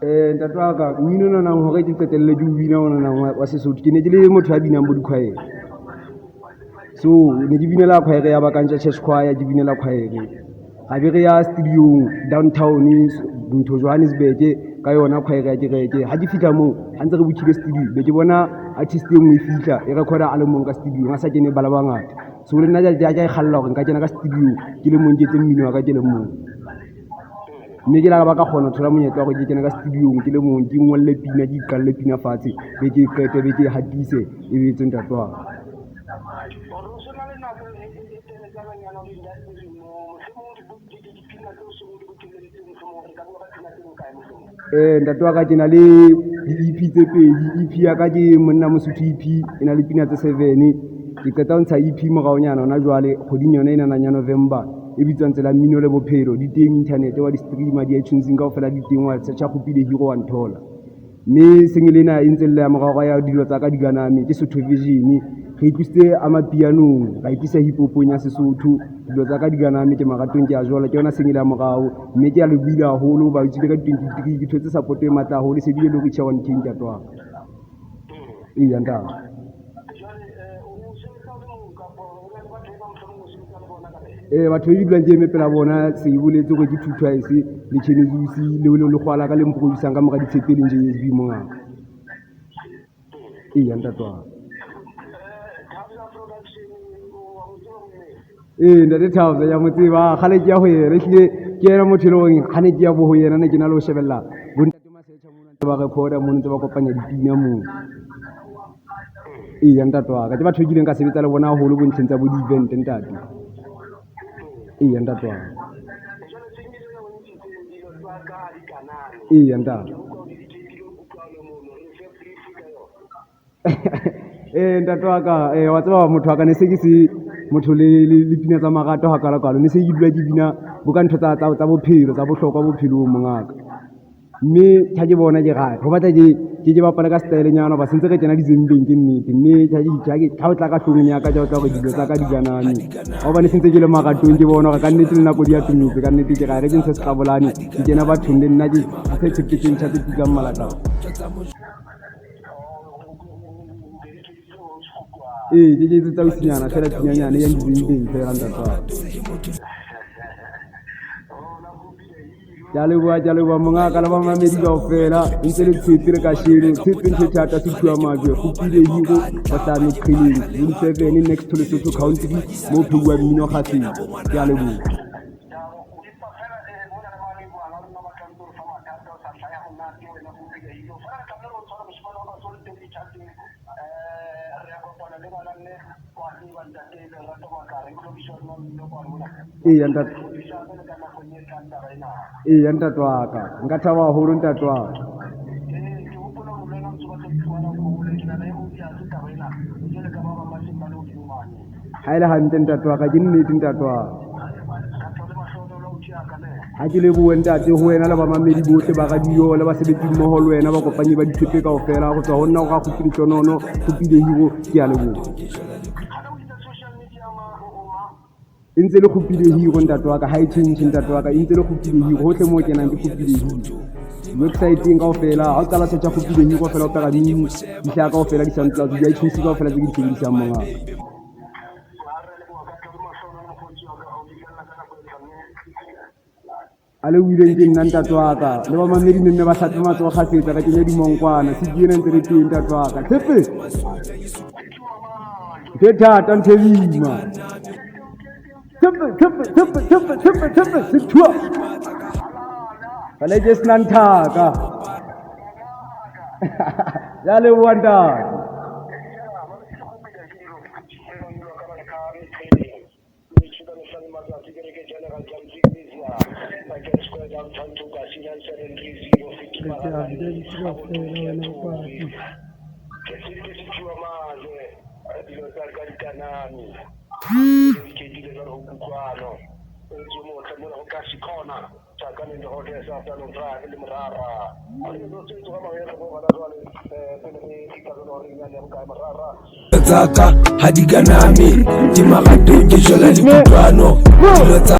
Ntate wa ka mmino nana hore ke qetelle ke bina ona nana wa Sesotho ke ne ke le motho ya binang bo dikhwaere, so ne ke binela khwaere ya Bakantja Church Choir, ke binela khwaere gabe re ya studio downtown ntho Johannesburg ka yona khwaere ya kereke. Ha ke fihla moo ha ntse re bukile studio be ke bona artist e nngwe e fihla e recorder album ka studio nga sa kene bala bangata, so le nna ja e khalla hore nka kena ka studio ke le mong ke tse mmino wa ka ke le mong. Mme ke la ba ka kgona ho thola monyetla wa gore ke kene ka studio ke le mong ke ngolle pina ke iqalle pina fatshe be ke qete be ke hatise e be etse ntate wa ka. Ntate wa ka ke na le di-EP tse pedi. EP ya ka ke Monna Mosotho EP e na le pina tse 7. Ke qeta ho ntsha EP moraonyana hona jwale kgweding yona ena ya November e bitswang Tsela Mmino le Bophelo. Di teng internet wa di-streamer di-iTunes kaofela di teng wa search Khupile Hero wa nthola. Mme single ena e ntse le ya morao ya dilo tsa ka di ganame ke Sotho version re itlwisitse amapianong ra itlisa hip hopong ya Sesotho. Dilo tsa ka di ganame ke maratong ke a jwala ke yona single ya morao, mme ke a le buile haholo ba itse ka 23 ke thotse support e matla haholo se bile le reach 1K ntate wa ka. Iya ntate. Batho ba dibulang ke eme pela bona se e boletse gore ke Two Twice le Genesis le kgwala ka le mproducing ka mora ditshepele nje SB mongaka. Ntate wa ntate Thabo ya mo tseba gale ke ya ho yena ehlile ke yena motho le hore ga ne ke ya bo ho yena ne ke na le ho shebella bo ntate Masetha mona ntse ba recorder mona ntse ba kopanya dipina moo. Ntate wa ka ke batho kileng ka sebetsa le bona haholo bo ntsheng tsa bo di-event ntate. Ntate wa ka ntate. Ntate wa ka wa tseba motho wa ka ne se ke se motho le pina tsa marato ha kala ne se ke dula ke bina bo ka ntho tsa bophelo tsa bohlokwa bophelong mongaka. Mme ha ke bona ke ra ho batla ke bapala ka style nyana ba sentse re kena dizembeng ke nnete, mme ha o tla ka hlogong ya ka ja o tla go dilo tsa ka di ganane ha ba ne sentse ke le maratong ke bona gore ka nnete le nako di a tumetse ka nnete ke ra re ke ntse seqabolane ke kena bathong le nna ke certificate tsa tse tikang malata. Ke tsa usinyana fela tsinyanyana ya dizembeng fela ntate wa Jalwa mongaka la ba mamedi kaofela ntse le tshepile ka shele tshepe ntse thata se thuwa majwe Khupile Hero ba sa me cleaning le 7 next to Lesotho County mo phwa mmino ga se ke a lebo. Ntate wa ka nka thaba haholo ntate wa ka. Ha ile hantle ntate wa ka ke nnete ntate wa ka. Ha ke le bue ntate ho wena le ba mamedi bohle ba radio le ba sebetsi mmoho le wena ba kopanye ba ditshepe kaofela go tswa ho nna go ga Khupile Tonono Khupile Hero ke a lebo. Ntse le Khupile Hero ntate wa ka ha e change ntate wa ka ntse le Khupile Hero hohle mo kenang ke Khupile Hero. Website kaofela ha o qala search Khupile Hero fela o pega di hla kaofela di SoundCloud di iTunes kaofela tse ke di sebedisang mongaka. Ale wile ke nna ntate wa ka le ba mamedi nne ba hlatswa matsogo kgafetsa ka kenya dimonkwana se di ena ntse re teng ntate wa ka tshepe ke thata ntebima tshepe se thua le just nantaka ya le wanda Tsaka hadiganami di magato ke jola di kutlwano